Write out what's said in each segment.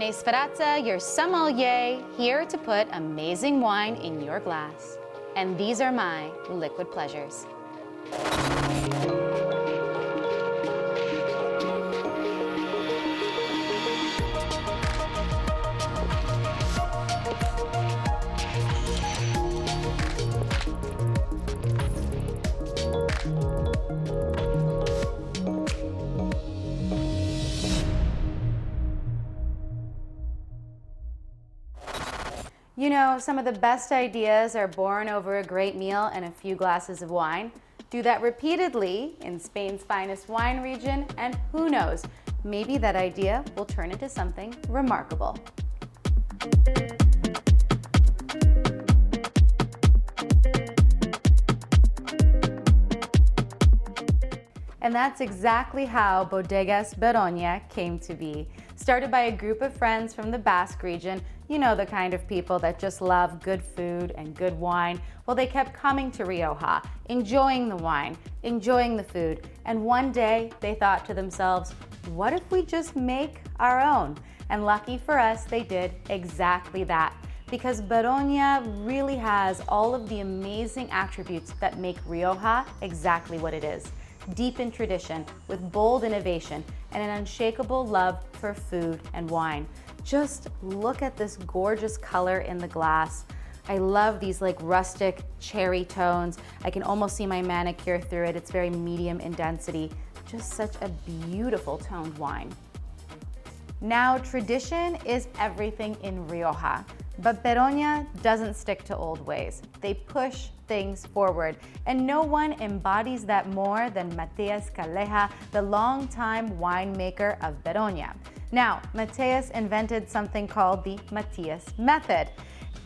Rene Sferrazza, your sommelier, here to put amazing wine in your glass. And these are my liquid pleasures. You know, some of the best ideas are born over a great meal and a few glasses of wine. Do that repeatedly in Spain's finest wine region, and who knows, maybe that idea will turn into something remarkable. And that's exactly how Bodegas Beronia came to be. Started by a group of friends from the Basque region, you know, the kind of people that just love good food and good wine. Well, they kept coming to Rioja, enjoying the wine, enjoying the food, and one day they thought to themselves, what if we just make our own? And lucky for us, they did exactly that. Because Beronia really has all of the amazing attributes that make Rioja exactly what it is. Deep in tradition, with bold innovation, and an unshakable love for food and wine. Just look at this gorgeous color in the glass. I love these like rustic cherry tones. I can almost see my manicure through it. It's very medium in density. Just such a beautiful toned wine. Now, tradition is everything in Rioja, but Beronia doesn't stick to old ways. They push things forward, and no one embodies that more than Matías Calleja, the longtime winemaker of Beronia. Now, Matías invented something called the Matías method.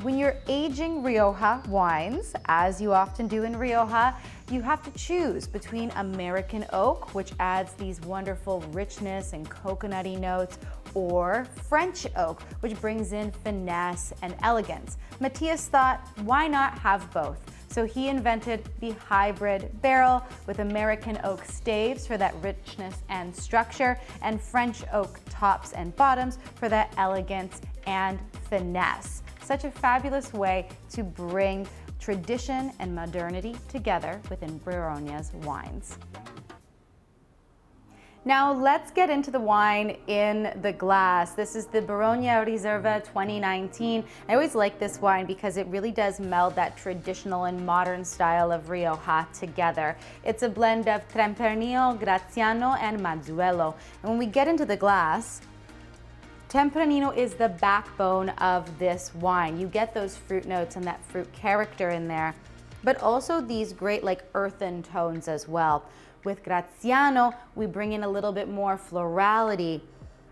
When you're aging Rioja wines, as you often do in Rioja, you have to choose between American oak, which adds these wonderful richness and coconutty notes, or French oak, which brings in finesse and elegance. Matías thought, why not have both? So he invented the hybrid barrel with American oak staves for that richness and structure, and French oak tops and bottoms for that elegance and finesse. Such a fabulous way to bring tradition and modernity together within Beronia's wines. Now let's get into the wine in the glass. This is the Beronia Reserva 2019. I always like this wine because it really does meld that traditional and modern style of Rioja together. It's a blend of Tempranillo, Graciano, and Mazuelo. And when we get into the glass, Tempranillo is the backbone of this wine. You get those fruit notes and that fruit character in there, but also these great like earthen tones as well. With Graciano, we bring in a little bit more florality.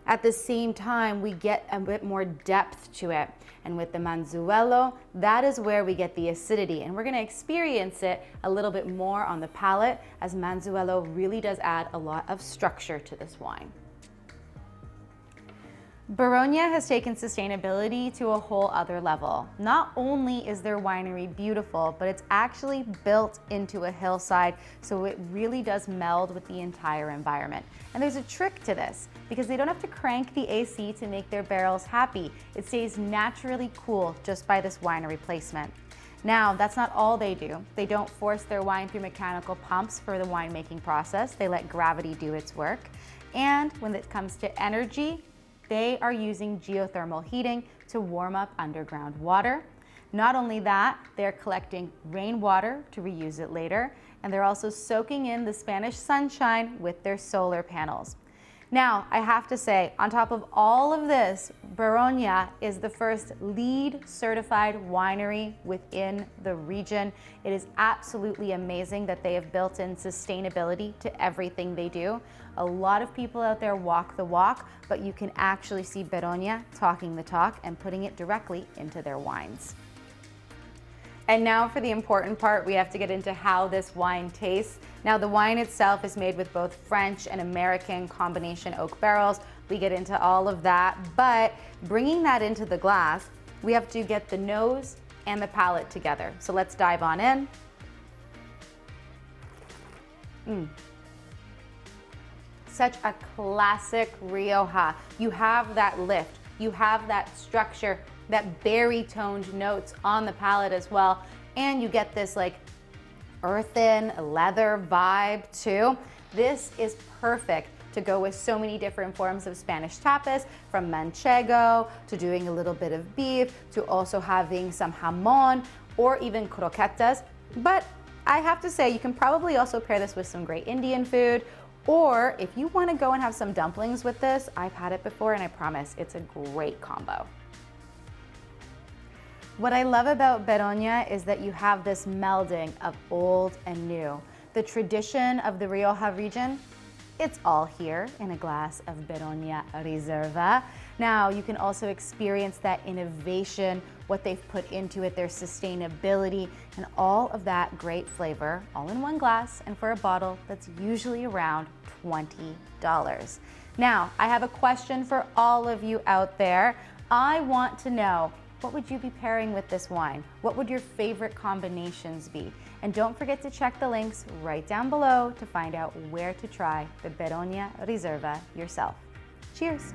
At the same time, we get a bit more depth to it. And with the Mazuelo, that is where we get the acidity. And we're gonna experience it a little bit more on the palate, as Mazuelo really does add a lot of structure to this wine. Beronia has taken sustainability to a whole other level. Not only is their winery beautiful, but it's actually built into a hillside, so it really does meld with the entire environment. And there's a trick to this, because they don't have to crank the AC to make their barrels happy. It stays naturally cool just by this winery placement. Now, that's not all they do. They don't force their wine through mechanical pumps for the winemaking process. They let gravity do its work. And when it comes to energy, they are using geothermal heating to warm up underground water. Not only that, they're collecting rainwater to reuse it later, and they're also soaking in the Spanish sunshine with their solar panels. Now, I have to say, on top of all of this, Beronia is the first LEED certified winery within the region. It is absolutely amazing that they have built in sustainability to everything they do. A lot of people out there walk the walk, but you can actually see Beronia talking the talk and putting it directly into their wines. And now for the important part, we have to get into how this wine tastes. Now the wine itself is made with both French and American combination oak barrels. We get into all of that, but bringing that into the glass, we have to get the nose and the palate together. So let's dive on in. Such a classic Rioja. You have that lift You have that structure, that berry toned notes on the palate as well, and you get this like earthen leather vibe too. This is perfect to go with so many different forms of Spanish tapas, from Manchego to doing a little bit of beef to also having some jamon or even croquetas. But I have to say, you can probably also pair this with some great Indian food, or if you want to go and have some dumplings with this, I've had it before and I promise it's a great combo. What I love about Beronia is that you have this melding of old and new. The tradition of the Rioja region, it's all here in a glass of Beronia Reserva. Now, you can also experience that innovation, what they've put into it, their sustainability, and all of that great flavor, all in one glass and for a bottle that's usually around $20. Now, I have a question for all of you out there. I want to know, what would you be pairing with this wine? What would your favorite combinations be? And don't forget to check the links right down below to find out where to try the Beronia Reserva yourself. Cheers!